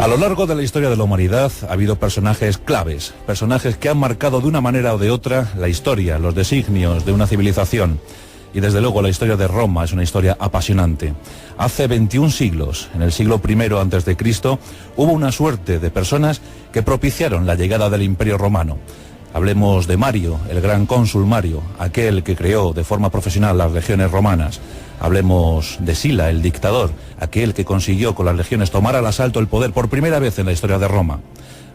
A lo largo de la historia de la humanidad ha habido personajes claves, personajes que han marcado de una manera o de otra la historia, los designios de una civilización. Y desde luego la historia de Roma es una historia apasionante. Hace 21 siglos, en el siglo I a.C., hubo una suerte de personas que propiciaron la llegada del Imperio Romano. Hablemos de Mario, el gran cónsul Mario, aquel que creó de forma profesional las legiones romanas. Hablemos de Sila, el dictador, aquel que consiguió con las legiones tomar al asalto el poder por primera vez en la historia de Roma.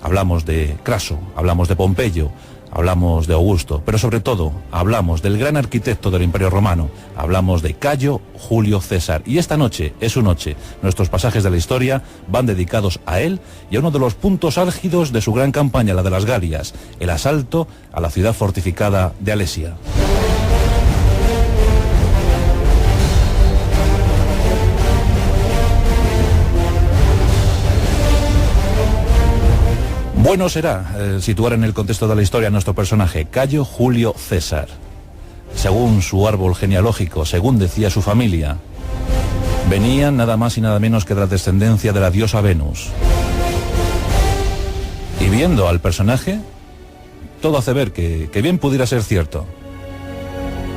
Hablamos de Craso, hablamos de Pompeyo, hablamos de Augusto, pero sobre todo hablamos del gran arquitecto del Imperio Romano, hablamos de Cayo Julio César. Y esta noche es su noche. Nuestros pasajes de la historia van dedicados a él y a uno de los puntos álgidos de su gran campaña, la de las Galias, el asalto a la ciudad fortificada de Alesia. Bueno será situar en el contexto de la historia a nuestro personaje, Cayo Julio César. Según su árbol genealógico, según decía su familia, venían nada más y nada menos que de la descendencia de la diosa Venus. Y viendo al personaje, todo hace ver que bien pudiera ser cierto.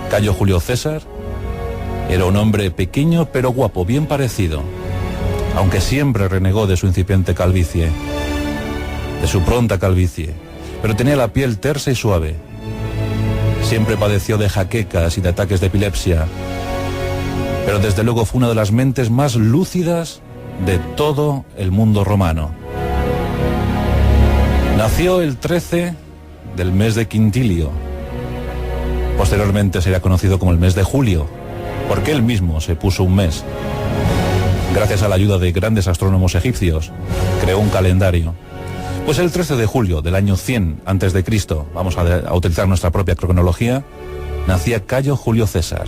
Cayo Julio César era un hombre pequeño pero guapo, bien parecido, aunque siempre renegó de su incipiente calvicie, de su pronta calvicie, pero tenía la piel tersa y suave. Siempre padeció de jaquecas y de ataques de epilepsia, pero desde luego fue una de las mentes más lúcidas de todo el mundo romano. Nació el 13 del mes de Quintilio. Posteriormente sería conocido como el mes de Julio, porque él mismo se puso un mes. Gracias a la ayuda de grandes astrónomos egipcios, creó un calendario. Pues el 13 de julio del año 100 a.C., vamos a utilizar nuestra propia cronología, nacía Cayo Julio César,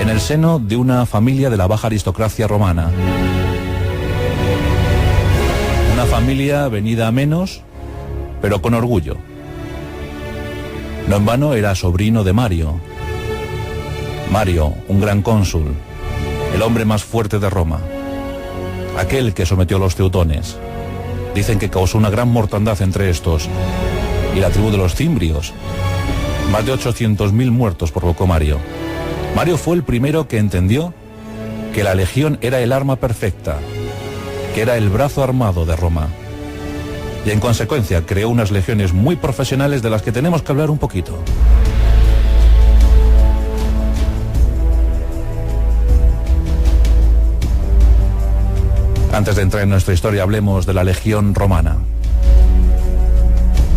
en el seno de una familia de la baja aristocracia romana. Una familia venida a menos, pero con orgullo. No en vano era sobrino de Mario. Mario, un gran cónsul, el hombre más fuerte de Roma, aquel que sometió a los teutones. Dicen que causó una gran mortandad entre estos y la tribu de los cimbrios. Más de 800.000 muertos provocó Mario. Mario fue el primero que entendió que la legión era el arma perfecta, que era el brazo armado de Roma. Y en consecuencia creó unas legiones muy profesionales de las que tenemos que hablar un poquito. Antes de entrar en nuestra historia, hablemos de la legión romana.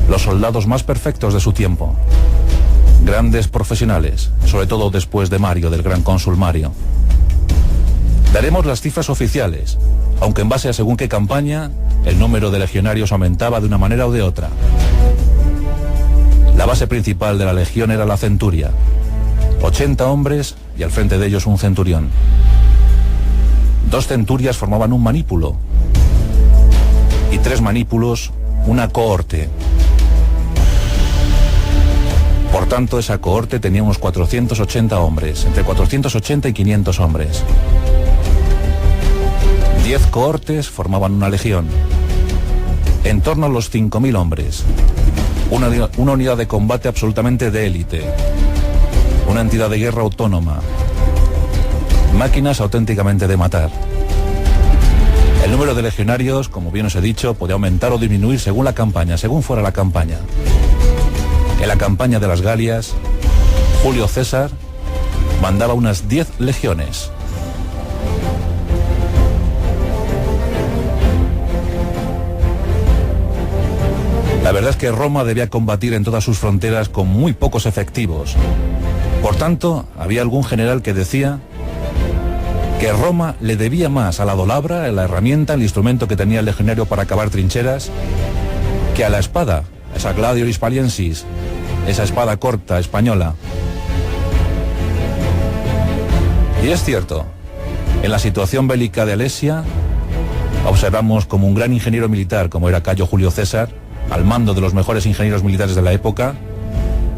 Los soldados más perfectos de su tiempo. Grandes profesionales, sobre todo después de Mario, del gran cónsul Mario. Daremos las cifras oficiales, aunque en base a según qué campaña, el número de legionarios aumentaba de una manera o de otra. La base principal de la legión era la centuria. 80 hombres y al frente de ellos un centurión. 2 centurias formaban un manípulo y 3 manípulos una cohorte. Por tanto, esa cohorte tenía unos 480 hombres, entre 480 y 500 hombres. 10 cohortes formaban una legión, en torno a los 5.000 hombres. Una unidad de combate absolutamente de élite, una entidad de guerra autónoma. Máquinas auténticamente de matar. El número de legionarios, como bien os he dicho, podía aumentar o disminuir según la campaña, según fuera la campaña. En la campaña de las Galias, Julio César mandaba unas 10 legiones. La verdad es que Roma debía combatir en todas sus fronteras con muy pocos efectivos. Por tanto, había algún general que decía que Roma le debía más a la dolabra, la herramienta, el instrumento que tenía el legionario para cavar trincheras, que a la espada, esa Gladio Hispaliensis, esa espada corta española. Y es cierto, en la situación bélica de Alesia, observamos como un gran ingeniero militar, como era Cayo Julio César, al mando de los mejores ingenieros militares de la época,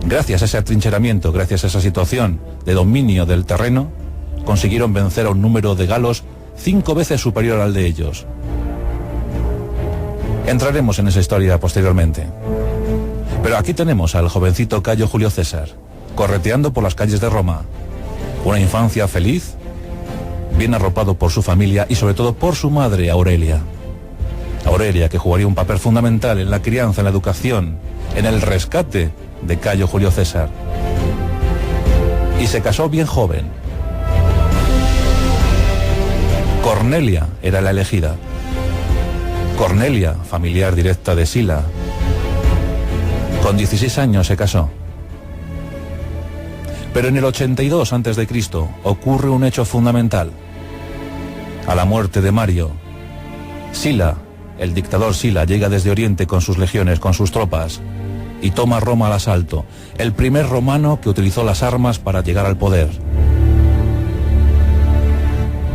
Gracias a ese atrincheramiento, gracias a esa situación de dominio del terreno, consiguieron vencer a un número de galos 5 veces superior al de ellos. Entraremos en esa historia posteriormente. Pero aquí tenemos al jovencito Cayo Julio César, correteando por las calles de Roma. Una infancia feliz, bien arropado por su familia y sobre todo por su madre, Aurelia. Aurelia, que jugaría un papel fundamental en la crianza, en la educación, en el rescate de Cayo Julio César. Y se casó bien joven. Cornelia era la elegida. Cornelia, familiar directa de Sila. Con 16 años se casó. Pero en el 82 a.C. ocurre un hecho fundamental. A la muerte de Mario, Sila, el dictador Sila, llega desde Oriente con sus legiones, con sus tropas, y toma Roma al asalto. El primer romano que utilizó las armas para llegar al poder.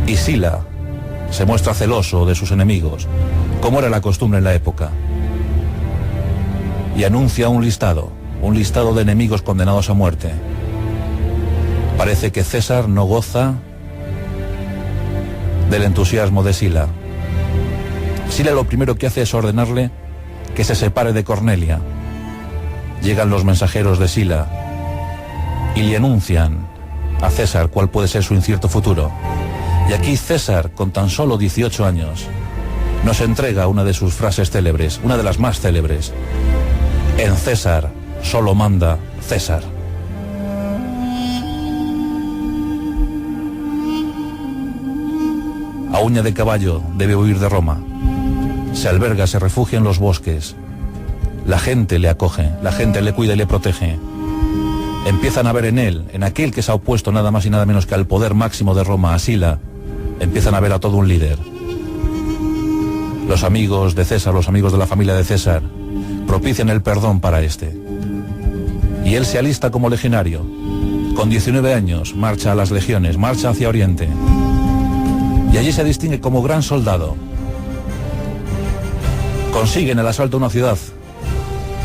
Y Sila se muestra celoso de sus enemigos, como era la costumbre en la época, y anuncia un listado de enemigos condenados a muerte. Parece que César no goza del entusiasmo de Sila. Sila lo primero que hace es ordenarle que se separe de Cornelia. Llegan los mensajeros de Sila y le anuncian a César cuál puede ser su incierto futuro. Y aquí César, con tan solo 18 años, nos entrega una de sus frases célebres, una de las más célebres. En César solo manda César. A uña de caballo debe huir de Roma. Se alberga, se refugia en los bosques. La gente le acoge, la gente le cuida y le protege. Empiezan a ver en él, en aquel que se ha opuesto nada más y nada menos que al poder máximo de Roma, a Sila, empiezan a ver a todo un líder. Los amigos de César, los amigos de la familia de César, propician el perdón para este. Y él se alista como legionario. Con 19 años marcha a las legiones, marcha hacia Oriente. Y allí se distingue como gran soldado. Consigue en el asalto a una ciudad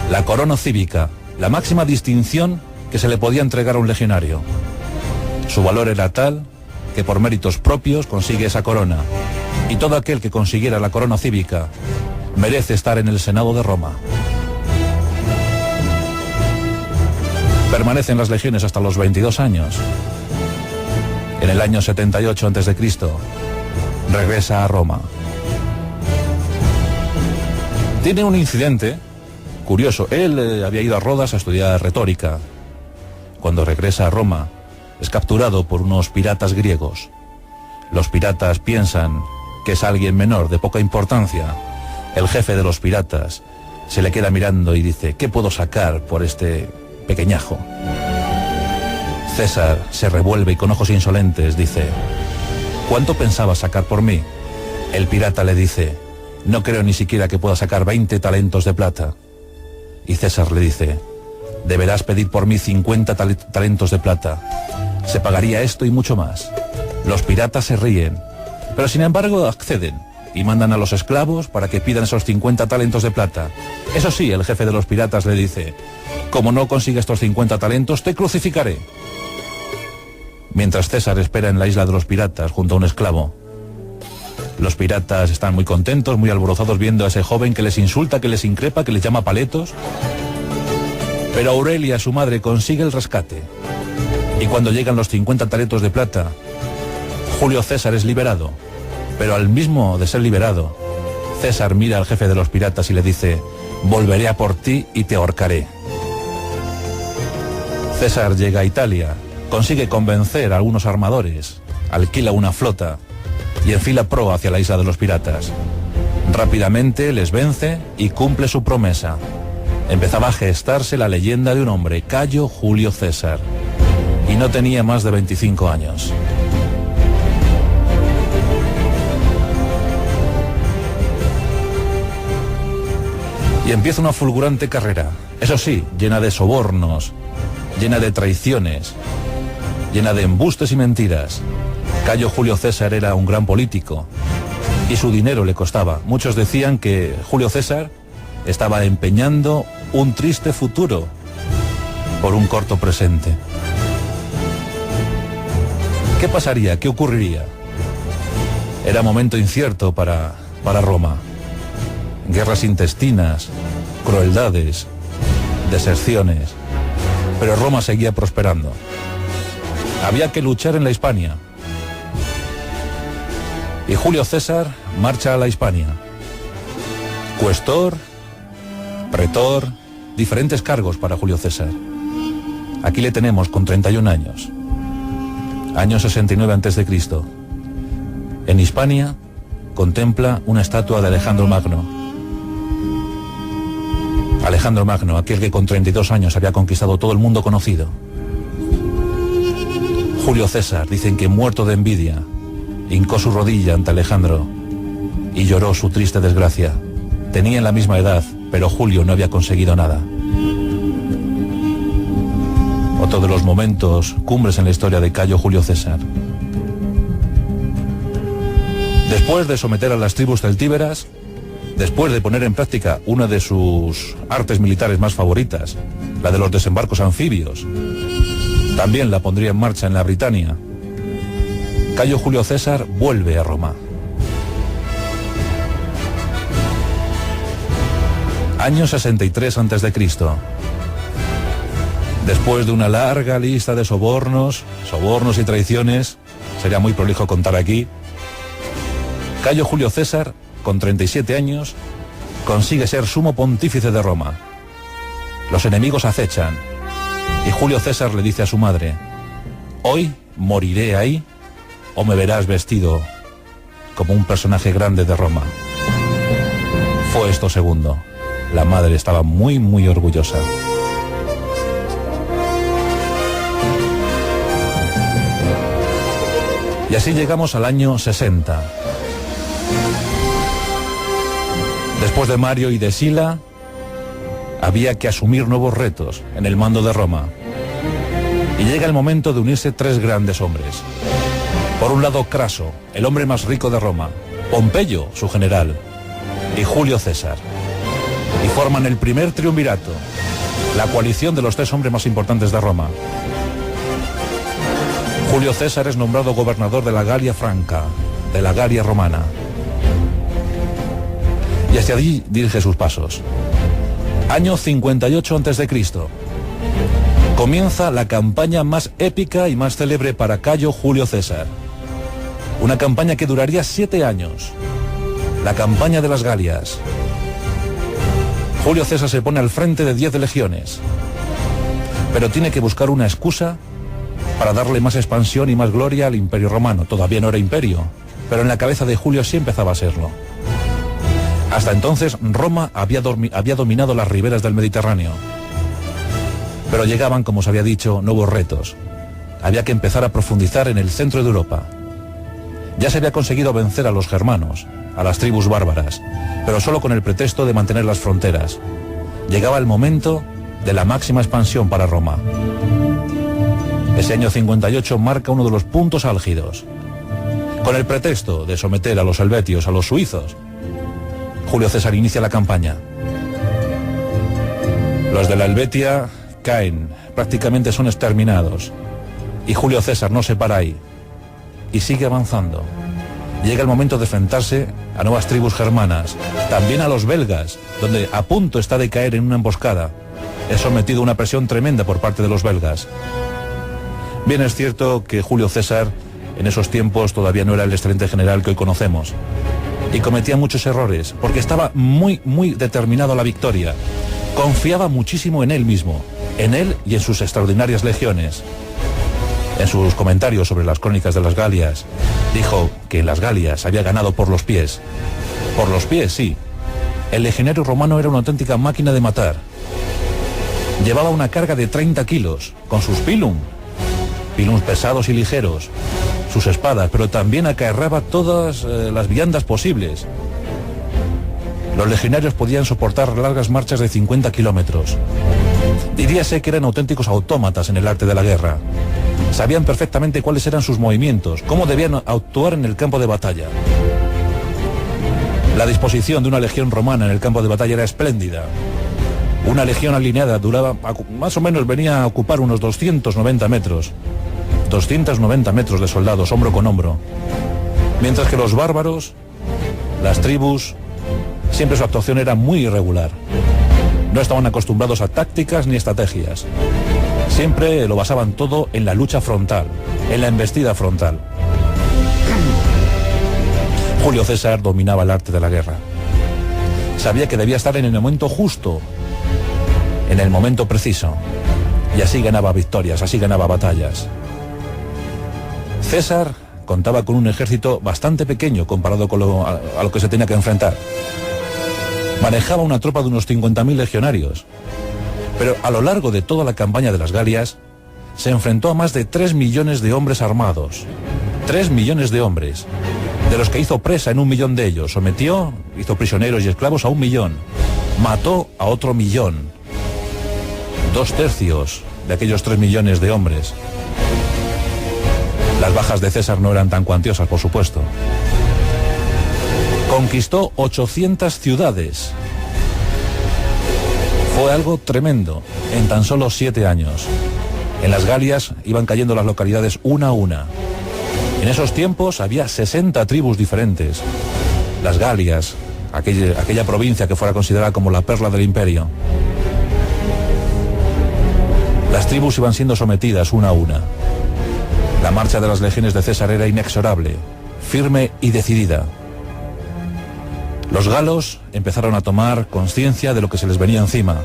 la corona cívica, la máxima distinción que se le podía entregar a un legionario. Su valor era tal que por méritos propios consigue esa corona. Y todo aquel que consiguiera la corona cívica merece estar en el Senado de Roma. Permanece en las legiones hasta los 22 años. En el año 78 a.C., regresa a Roma. Tiene un incidente curioso. Él había ido a Rodas a estudiar retórica. Cuando regresa a Roma, es capturado por unos piratas griegos. Los piratas piensan que es alguien menor, de poca importancia. El jefe de los piratas se le queda mirando y dice: ¿qué puedo sacar por este pequeñajo? César se revuelve y con ojos insolentes dice: ¿cuánto pensabas sacar por mí? El pirata le dice: no creo ni siquiera que pueda sacar 20 talentos de plata. Y César le dice: deberás pedir por mí 50 talentos de plata. Se pagaría esto y mucho más. Los piratas se ríen, pero sin embargo acceden y mandan a los esclavos para que pidan esos 50 talentos de plata. Eso sí, el jefe de los piratas le dice: como no consiga estos 50 talentos, te crucificaré. Mientras César espera en la isla de los piratas junto a un esclavo, los piratas están muy contentos, muy alborozados viendo a ese joven que les insulta, que les increpa, que les llama paletos. Pero Aurelia, su madre, consigue el rescate. Y cuando llegan los 50 talentos de plata, Julio César es liberado. Pero al mismo de ser liberado, César mira al jefe de los piratas y le dice: volveré a por ti y te ahorcaré. César llega a Italia, consigue convencer a algunos armadores, alquila una flota y enfila proa hacia la isla de los piratas. Rápidamente les vence y cumple su promesa. Empezaba a gestarse la leyenda de un hombre, Cayo Julio César, y no tenía más de 25 años. Y empieza una fulgurante carrera, eso sí, llena de sobornos, llena de traiciones, llena de embustes y mentiras. Cayo Julio César era un gran político y su dinero le costaba. Muchos decían que Julio César estaba empeñando un triste futuro por un corto presente. ¿Qué pasaría? ¿Qué ocurriría? Era momento incierto para Roma. Guerras intestinas, crueldades, deserciones. Pero Roma seguía prosperando. Había que luchar en la Hispania. Y Julio César marcha a la Hispania. Cuestor, pretor, diferentes cargos para Julio César. Aquí le tenemos con 31 años. Año 69 a.C. En Hispania contempla una estatua de Alejandro Magno. Alejandro Magno, aquel que con 32 años había conquistado todo el mundo conocido. Julio César, dicen que muerto de envidia, hincó su rodilla ante Alejandro y lloró su triste desgracia. Tenían la misma edad, pero Julio no había conseguido nada. Otro de los momentos cumbres en la historia de Cayo Julio César. Después de someter a las tribus celtíberas, después de poner en práctica una de sus artes militares más favoritas, la de los desembarcos anfibios, también la pondría en marcha en la Britania, Cayo Julio César vuelve a Roma. Año 63 a.C. Después de una larga lista de sobornos y traiciones, sería muy prolijo contar aquí, Cayo Julio César, con 37 años, consigue ser sumo pontífice de Roma. Los enemigos acechan y Julio César le dice a su madre: hoy moriré ahí o me verás vestido como un personaje grande de Roma. Fue esto segundo. La madre estaba muy, muy orgullosa. Y así llegamos al año 60. Después de Mario y de Sila, había que asumir nuevos retos en el mando de Roma. Y llega el momento de unirse tres grandes hombres. Por un lado, Craso, el hombre más rico de Roma, Pompeyo, su general, y Julio César. Y forman el primer triunvirato, la coalición de los tres hombres más importantes de Roma. Julio César es nombrado gobernador de la Galia Franca, de la Galia Romana. Y hacia allí dirige sus pasos. Año 58 a.C. Comienza la campaña más épica y más célebre para Cayo Julio César. Una campaña que duraría 7 años. La campaña de las Galias. Julio César se pone al frente de 10 legiones. Pero tiene que buscar una excusa para darle más expansión y más gloria al Imperio Romano. Todavía no era imperio, pero en la cabeza de Julio sí empezaba a serlo. Hasta entonces Roma había dominado las riberas del Mediterráneo. Pero llegaban, como os había dicho, nuevos retos. Había que empezar a profundizar en el centro de Europa. Ya se había conseguido vencer a los germanos, a las tribus bárbaras, pero solo con el pretexto de mantener las fronteras. Llegaba el momento de la máxima expansión para Roma. Ese año 58 marca uno de los puntos álgidos. Con el pretexto de someter a los helvetios, a los suizos, Julio César inicia la campaña. Los de la Helvetia caen, prácticamente son exterminados. Y Julio César no se para ahí. Y sigue avanzando. Llega el momento de enfrentarse a nuevas tribus germanas, también a los belgas, donde a punto está de caer en una emboscada. Es sometido a una presión tremenda por parte de los belgas. Bien es cierto que Julio César en esos tiempos todavía no era el excelente general que hoy conocemos. Y cometía muchos errores, porque estaba muy, muy determinado a la victoria. Confiaba muchísimo en él mismo, en él y en sus extraordinarias legiones. En sus comentarios sobre las crónicas de las Galias, dijo que en las Galias había ganado por los pies. Por los pies, sí. El legionario romano era una auténtica máquina de matar. Llevaba una carga de 30 kilos, con sus pilums pesados y ligeros, sus espadas, pero también acarreaba todas las viandas posibles. Los legionarios podían soportar largas marchas de 50 kilómetros. Diríase que eran auténticos autómatas en el arte de la guerra. Sabían perfectamente cuáles eran sus movimientos, cómo debían actuar en el campo de batalla. La disposición de una legión romana en el campo de batalla era espléndida. Una legión alineada duraba, más o menos venía a ocupar unos 290 metros. 290 metros de soldados, hombro con hombro. Mientras que los bárbaros, las tribus, siempre su actuación era muy irregular. No estaban acostumbrados a tácticas ni estrategias. Siempre lo basaban todo en la lucha frontal, en la embestida frontal. Julio César dominaba el arte de la guerra. Sabía que debía estar en el momento justo, en el momento preciso, y así ganaba victorias, así ganaba batallas. César contaba con un ejército bastante pequeño comparado con a lo que se tenía que enfrentar. Manejaba una tropa de unos 50.000 legionarios, pero a lo largo de toda la campaña de las Galias se enfrentó a más de 3 millones de hombres armados. 3 millones de hombres, de los que hizo presa en 1 millón de ellos. Sometió, hizo prisioneros y esclavos a 1 millón. Mató a otro 1 millón. 2/3 de aquellos 3 millones de hombres. Las bajas de César no eran tan cuantiosas, por supuesto. Conquistó 800 ciudades. Fue algo tremendo en tan solo 7 años. En las Galias iban cayendo las localidades una a una. En esos tiempos había 60 tribus diferentes. Las Galias, aquella provincia que fuera considerada como la perla del imperio. Las tribus iban siendo sometidas una a una. La marcha de las legiones de César era inexorable, firme y decidida. Los galos empezaron a tomar conciencia de lo que se les venía encima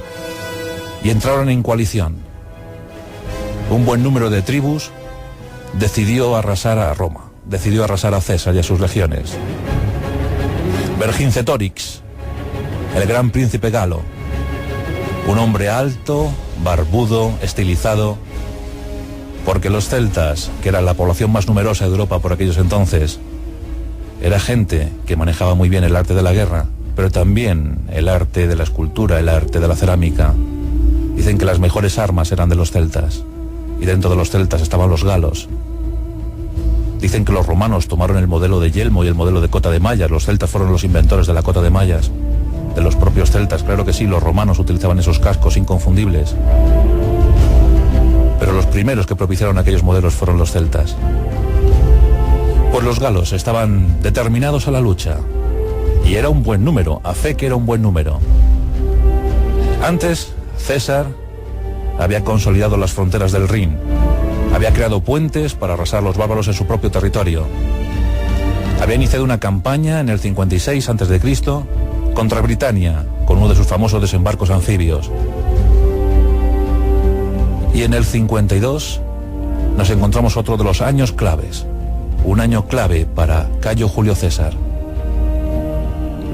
y entraron en coalición. Un buen número de tribus decidió arrasar a Roma, decidió arrasar a César y a sus legiones. Vercingetorix, el gran príncipe galo, un hombre alto, barbudo, estilizado, porque los celtas, que eran la población más numerosa de Europa por aquellos entonces, era gente que manejaba muy bien el arte de la guerra, pero también el arte de la escultura, el arte de la cerámica. Dicen que las mejores armas eran de los celtas, y dentro de los celtas estaban los galos. Dicen que los romanos tomaron el modelo de yelmo y el modelo de cota de mallas. Los celtas fueron los inventores de la cota de mallas, de los propios celtas. Claro que sí, los romanos utilizaban esos cascos inconfundibles, pero los primeros que propiciaron aquellos modelos fueron los celtas. Pues los galos estaban determinados a la lucha, y era un buen número, a fe que era un buen número. Antes, César había consolidado las fronteras del Rin, había creado puentes para arrasar a los bárbaros en su propio territorio. Había iniciado una campaña en el 56 a.C. contra Britania, con uno de sus famosos desembarcos anfibios. Y en el 52 nos encontramos otro de los años claves, un año clave para Cayo Julio César.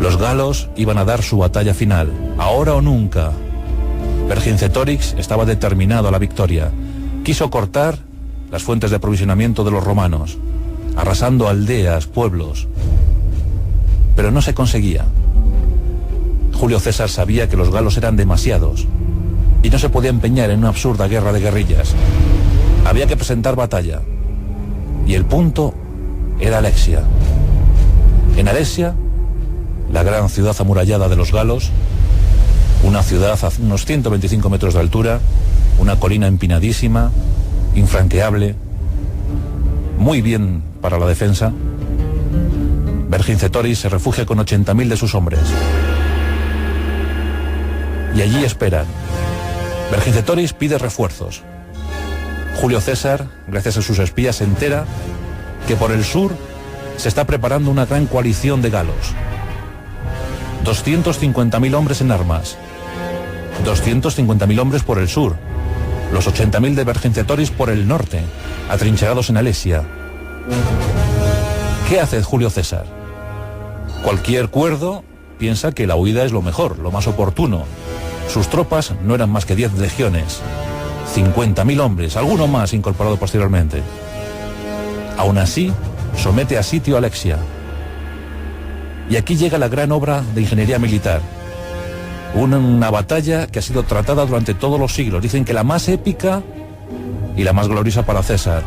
Los galos iban a dar su batalla final, ahora o nunca. Vercingetorix estaba determinado a la victoria. Quiso cortar las fuentes de aprovisionamiento de los romanos, arrasando aldeas, pueblos, pero no se conseguía. Julio César sabía que los galos eran demasiados y no se podía empeñar en una absurda guerra de guerrillas. Había que presentar batalla, y el punto era Alexia. En Alexia, la gran ciudad amurallada de los galos, una ciudad a unos 125 metros de altura, una colina empinadísima, infranqueable, muy bien para la defensa. Vercingetorix se refugia con 80.000 de sus hombres, y allí esperan. Vercingetorix pide refuerzos. Julio César, gracias a sus espías, se entera que por el sur se está preparando una gran coalición de galos. 250.000 hombres en armas, 250.000 hombres por el sur, los 80.000 de Vercingetorix por el norte, atrincherados en Alexia. ¿Qué hace Julio César? Cualquier cuerdo piensa que la huida es lo mejor, lo más oportuno. Sus tropas no eran más que 10 legiones, 50.000 hombres, alguno más incorporado posteriormente. Aún así, somete a sitio a Alexia. Y aquí llega la gran obra de ingeniería militar. Una batalla que ha sido tratada durante todos los siglos. Dicen que la más épica y la más gloriosa para César,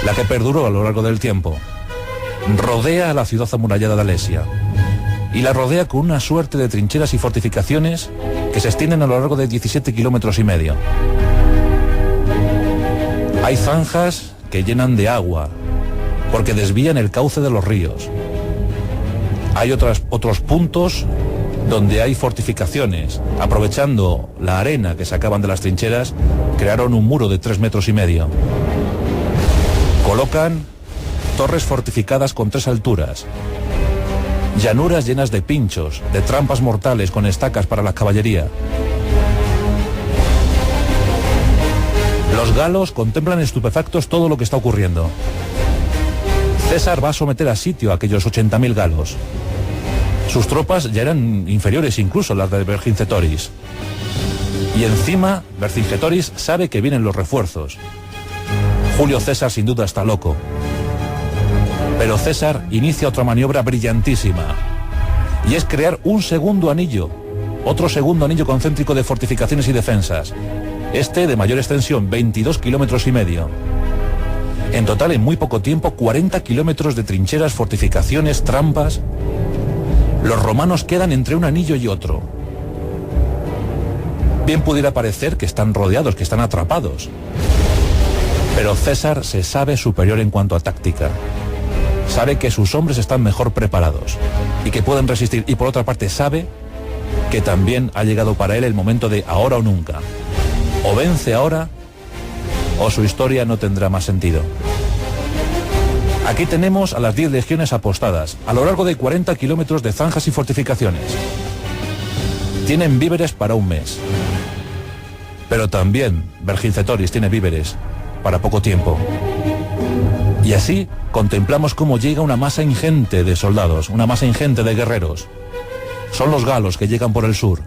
la que perduró a lo largo del tiempo. Rodea a la ciudad amurallada de Alexia. y la rodea con una suerte de trincheras y fortificaciones que se extienden a lo largo de 17,5 kilómetros. Hay zanjas que llenan de agua, porque desvían el cauce de los ríos. Hay otros puntos donde hay fortificaciones. Aprovechando la arena que sacaban de las trincheras, crearon un muro de 3,5 metros. Colocan torres fortificadas con 3 alturas. Llanuras llenas de pinchos, de trampas mortales con estacas para la caballería. Los galos contemplan estupefactos todo lo que está ocurriendo. César va a someter a sitio a aquellos 80.000 galos. Sus tropas ya eran inferiores incluso a las de Vercingetorix. Y encima, Vercingetorix sabe que vienen los refuerzos. Julio César sin duda está loco. Pero César inicia otra maniobra brillantísima. Y es crear un segundo anillo. Otro segundo anillo concéntrico de fortificaciones y defensas. Este de mayor extensión, 22,5 kilómetros. En total, en muy poco tiempo, 40 kilómetros de trincheras, fortificaciones, trampas. Los romanos quedan entre un anillo y otro. Bien pudiera parecer que están rodeados, que están atrapados. Pero César se sabe superior en cuanto a táctica. Sabe que sus hombres están mejor preparados y que pueden resistir. Y por otra parte sabe que también ha llegado para él el momento de ahora o nunca. O vence ahora o su historia no tendrá más sentido. Aquí tenemos a las 10 legiones apostadas a lo largo de 40 kilómetros de zanjas y fortificaciones. Tienen víveres para un mes. Pero también Vercingetorix tiene víveres para poco tiempo. Y así contemplamos cómo llega una masa ingente de soldados, una masa ingente de guerreros. Son los galos que llegan por el sur.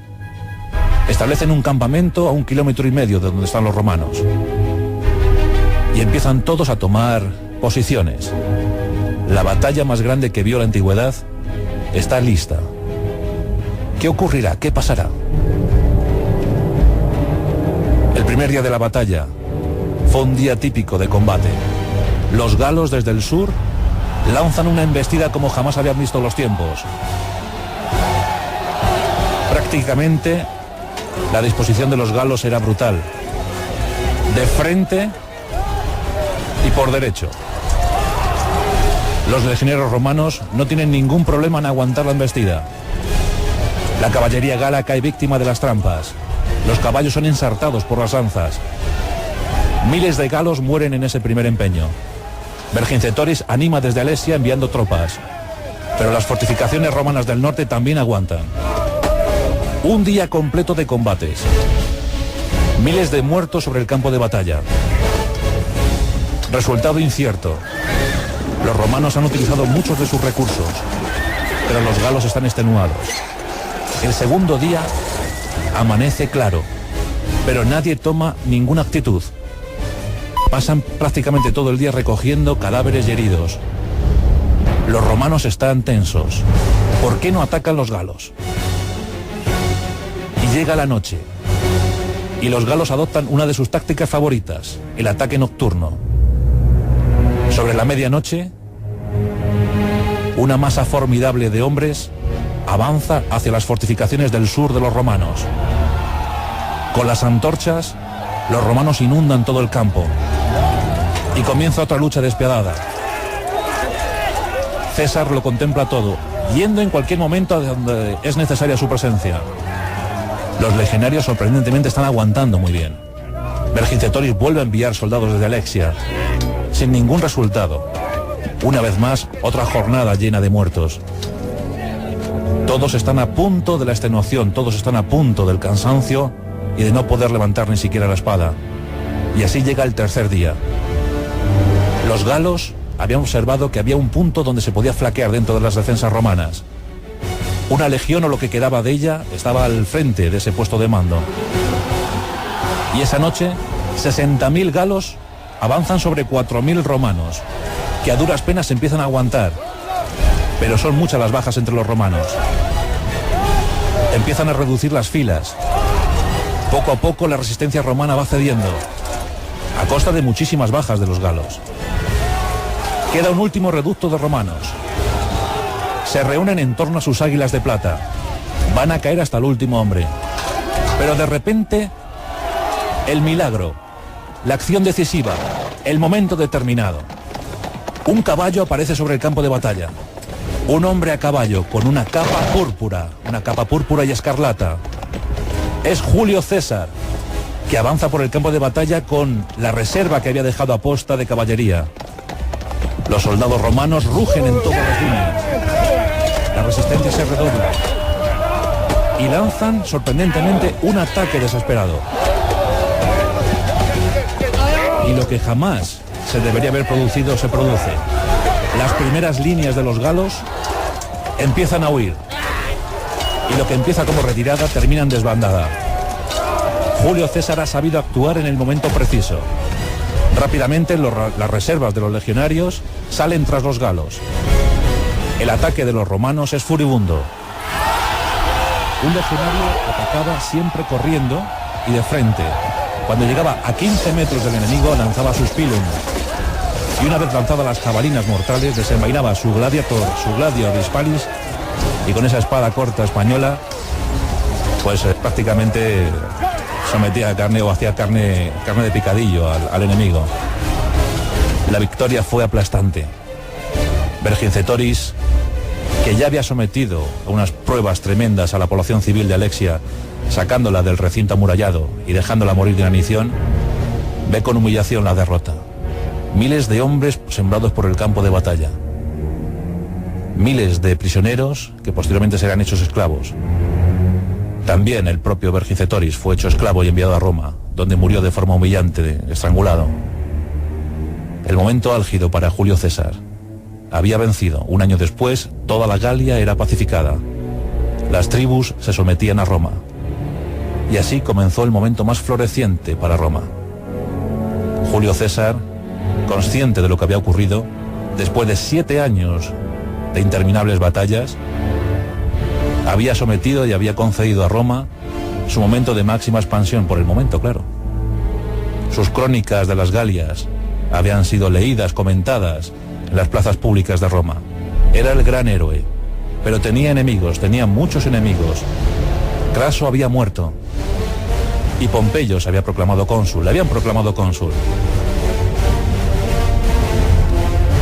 Establecen un campamento a 1,5 kilómetros de donde están los romanos. Y empiezan todos a tomar posiciones. La batalla más grande que vio la antigüedad está lista. ¿Qué ocurrirá? ¿Qué pasará? El primer día de la batalla fue un día típico de combate. Los galos desde el sur lanzan una embestida como jamás habían visto los tiempos. Prácticamente la disposición de los galos era brutal. De frente y por derecho. Los legioneros romanos no tienen ningún problema en aguantar la embestida. La caballería gala cae víctima de las trampas. Los caballos son ensartados por las lanzas. Miles de galos mueren en ese primer empeño. Vercingetorix anima desde Alesia enviando tropas. Pero las fortificaciones romanas del norte también aguantan. Un día completo de combates. Miles de muertos sobre el campo de batalla. Resultado incierto. Los romanos han utilizado muchos de sus recursos, pero los galos están extenuados. El segundo día amanece claro, pero nadie toma ninguna actitud. Pasan prácticamente todo el día recogiendo cadáveres y heridos. Los romanos están tensos. ¿Por qué no atacan los galos? Y llega la noche, y los galos adoptan una de sus tácticas favoritas, el ataque nocturno. Sobre la medianoche, una masa formidable de hombres avanza hacia las fortificaciones del sur de los romanos. Con las antorchas, los romanos inundan todo el campo. Y comienza otra lucha despiadada. César lo contempla todo, yendo en cualquier momento a donde es necesaria su presencia. Los legionarios sorprendentemente están aguantando muy bien. Vercingetorix vuelve a enviar soldados desde Alexia, sin ningún resultado. Una vez más, otra jornada llena de muertos. Todos están a punto de la extenuación, todos están a punto del cansancio y de no poder levantar ni siquiera la espada. Y así llega el tercer día. Los galos habían observado que había un punto donde se podía flaquear dentro de las defensas romanas. Una legión o lo que quedaba de ella estaba al frente de ese puesto de mando. Y esa noche, 60.000 galos avanzan sobre 4.000 romanos, que a duras penas empiezan a aguantar. Pero son muchas las bajas entre los romanos. Empiezan a reducir las filas. Poco a poco la resistencia romana va cediendo, a costa de muchísimas bajas de los galos. Queda un último reducto de romanos. Se reúnen en torno a sus águilas de plata. Van a caer hasta el último hombre. Pero de repente, el milagro, la acción decisiva, el momento determinado. Un caballo aparece sobre el campo de batalla. Un hombre a caballo con una capa púrpura y escarlata. Es Julio César, que avanza por el campo de batalla con la reserva que había dejado a posta de caballería. Los soldados romanos rugen en todas las líneas. La resistencia se redobla y lanzan sorprendentemente un ataque desesperado. Y lo que jamás se debería haber producido se produce. Las primeras líneas de los galos empiezan a huir y lo que empieza como retirada termina en desbandada. Julio César ha sabido actuar en el momento preciso. Rápidamente las reservas de los legionarios salen tras los galos. El ataque de los romanos es furibundo. Un legionario atacaba siempre corriendo y de frente. Cuando llegaba a 15 metros del enemigo lanzaba sus pilum. Y una vez lanzadas las jabalinas mortales desenvainaba su gladiator, su gladio disparis, y con esa espada corta española pues prácticamente sometía a carne o hacía carne de picadillo al enemigo. La victoria fue aplastante. Vercingetorix, que ya había sometido a unas pruebas tremendas a la población civil de Alexia, sacándola del recinto amurallado y dejándola morir de inanición, ve con humillación la derrota. Miles de hombres sembrados por el campo de batalla. Miles de prisioneros que posteriormente serán hechos esclavos. También el propio Vercingetorix fue hecho esclavo y enviado a Roma, donde murió de forma humillante, estrangulado. El momento álgido para Julio César. Había vencido. Un año después, toda la Galia era pacificada. Las tribus se sometían a Roma. Y así comenzó el momento más floreciente para Roma. Julio César, consciente de lo que había ocurrido, después de 7 años de interminables batallas, había sometido y había concedido a Roma su momento de máxima expansión, por el momento, claro. Sus crónicas de las Galias habían sido leídas, comentadas en las plazas públicas de Roma. Era el gran héroe, pero tenía enemigos, tenía muchos enemigos. Craso había muerto y Pompeyo se había proclamado cónsul, le habían proclamado cónsul.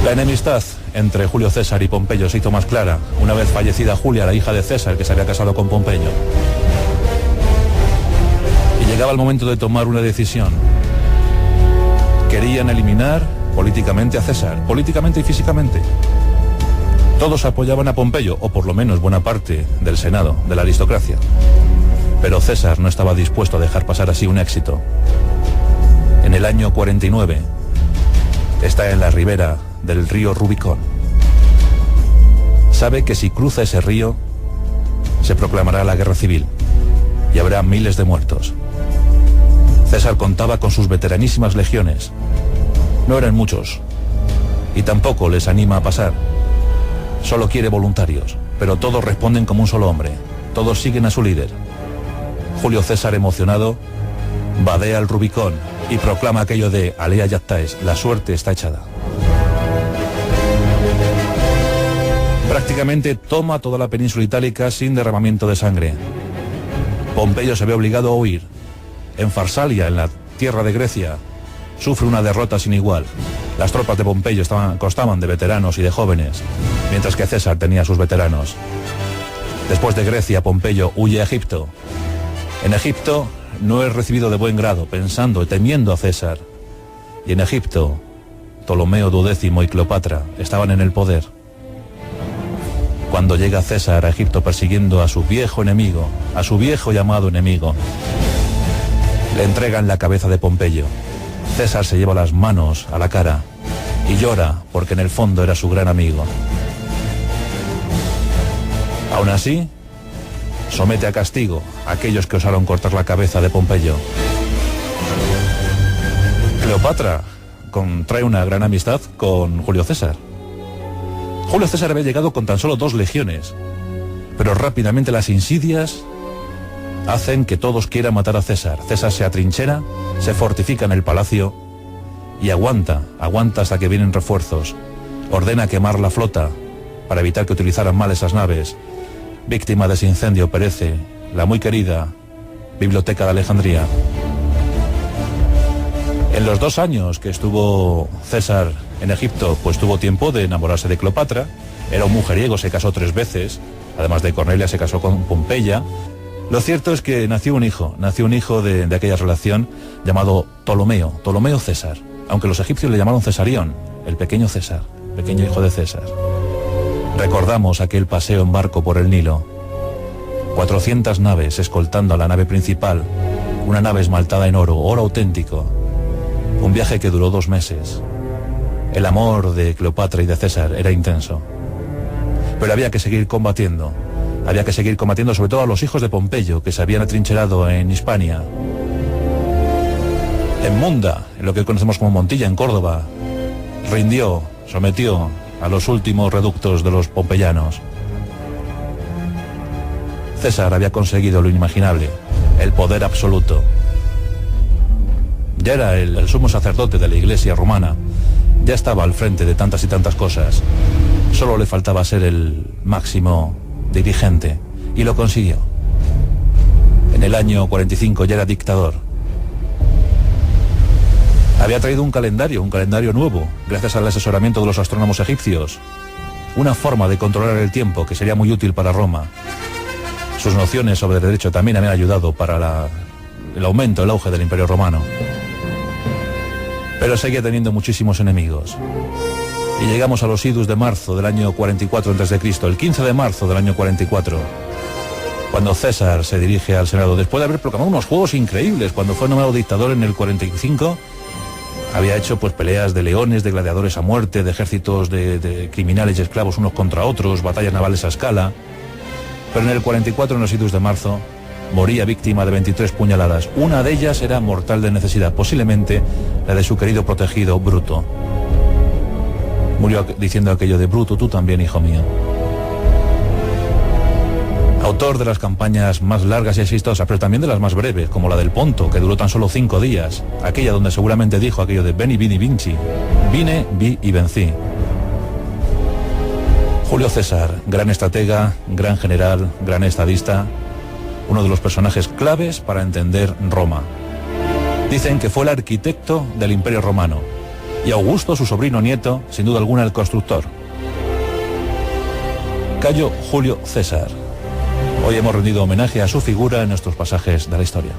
La enemistad entre Julio César y Pompeyo se hizo más clara una vez fallecida Julia, la hija de César, que se había casado con Pompeyo. Y llegaba el momento de tomar una decisión. Querían eliminar políticamente a César, políticamente y físicamente. Todos apoyaban a Pompeyo, o por lo menos buena parte del Senado, de la aristocracia. Pero César no estaba dispuesto a dejar pasar así un éxito. En el año 49, está en la ribera del río Rubicón. Sabe que si cruza ese río, se proclamará la guerra civil y habrá miles de muertos. César contaba con sus veteranísimas legiones. No eran muchos, y tampoco les anima a pasar. Solo quiere voluntarios, pero todos responden como un solo hombre. Todos siguen a su líder. Julio César, emocionado, vadea el Rubicón y proclama aquello de Alea Iactaes, la suerte está echada. Prácticamente toma toda la península itálica sin derramamiento de sangre. Pompeyo se ve obligado a huir. En Farsalia, en la tierra de Grecia, sufre una derrota sin igual. Las tropas de Pompeyo constaban de veteranos y de jóvenes, mientras que César tenía sus veteranos. Después de Grecia, Pompeyo huye a Egipto. En Egipto no es recibido de buen grado, pensando y temiendo a César. Y en Egipto, Ptolomeo XII y Cleopatra estaban en el poder. Cuando llega César a Egipto persiguiendo a su viejo enemigo, a su viejo llamado enemigo, le entregan la cabeza de Pompeyo. César se lleva las manos a la cara y llora porque en el fondo era su gran amigo. Aún así, somete a castigo a aquellos que osaron cortar la cabeza de Pompeyo. Cleopatra contrae una gran amistad con Julio César. Julio César había llegado con tan solo 2 legiones, pero rápidamente las insidias hacen que todos quieran matar a César. César se atrinchera, se fortifica en el palacio y aguanta hasta que vienen refuerzos. Ordena quemar la flota para evitar que utilizaran mal esas naves. Víctima de ese incendio perece la muy querida Biblioteca de Alejandría. En los 2 años que estuvo César en Egipto, pues tuvo tiempo de enamorarse de Cleopatra. Era un mujeriego, se casó 3 veces, además de Cornelia se casó con Pompeya. Lo cierto es que nació un hijo de aquella relación llamado Ptolomeo César, aunque los egipcios le llamaron Cesarión, el pequeño César, pequeño hijo de César. Recordamos aquel paseo en barco por el Nilo, 400 naves escoltando a la nave principal, una nave esmaltada en oro auténtico, un viaje que duró 2 meses. El amor de Cleopatra y de César era intenso, pero había que seguir combatiendo sobre todo a los hijos de Pompeyo, que se habían atrincherado en Hispania, en Munda, en lo que conocemos como Montilla, en Córdoba. Sometió a los últimos reductos de los pompeyanos. César había conseguido lo inimaginable, el poder absoluto. Ya era el sumo sacerdote de la Iglesia romana, ya estaba al frente de tantas y tantas cosas. Solo le faltaba ser el máximo dirigente, y lo consiguió. En el año 45 ya era dictador. Había traído un calendario nuevo, gracias al asesoramiento de los astrónomos egipcios. Una forma de controlar el tiempo que sería muy útil para Roma. Sus nociones sobre derecho también habían ayudado para el auge del Imperio Romano. Pero seguía teniendo muchísimos enemigos. Y llegamos a los idus de marzo del año 44 a.C., el 15 de marzo del año 44, cuando César se dirige al Senado, después de haber proclamado unos juegos increíbles. Cuando fue nombrado dictador en el 45, había hecho pues peleas de leones, de gladiadores a muerte, de ejércitos de criminales y esclavos unos contra otros, batallas navales a escala. Pero en el 44, en los idus de marzo, moría víctima de 23 puñaladas. Una de ellas era mortal de necesidad, posiblemente la de su querido protegido Bruto. Murió diciendo aquello de: Bruto, tú también, hijo mío. Autor de las campañas más largas y exitosas, pero también de las más breves, como la del Ponto, que duró tan solo 5 días. Aquella donde seguramente dijo aquello de Veni, vini, vinci. Vine, vi y vencí. Julio César, gran estratega, gran general, gran estadista, uno de los personajes claves para entender Roma. Dicen que fue el arquitecto del Imperio Romano, y Augusto, su sobrino nieto, sin duda alguna el constructor. Cayo Julio César. Hoy hemos rendido homenaje a su figura en nuestros pasajes de la historia.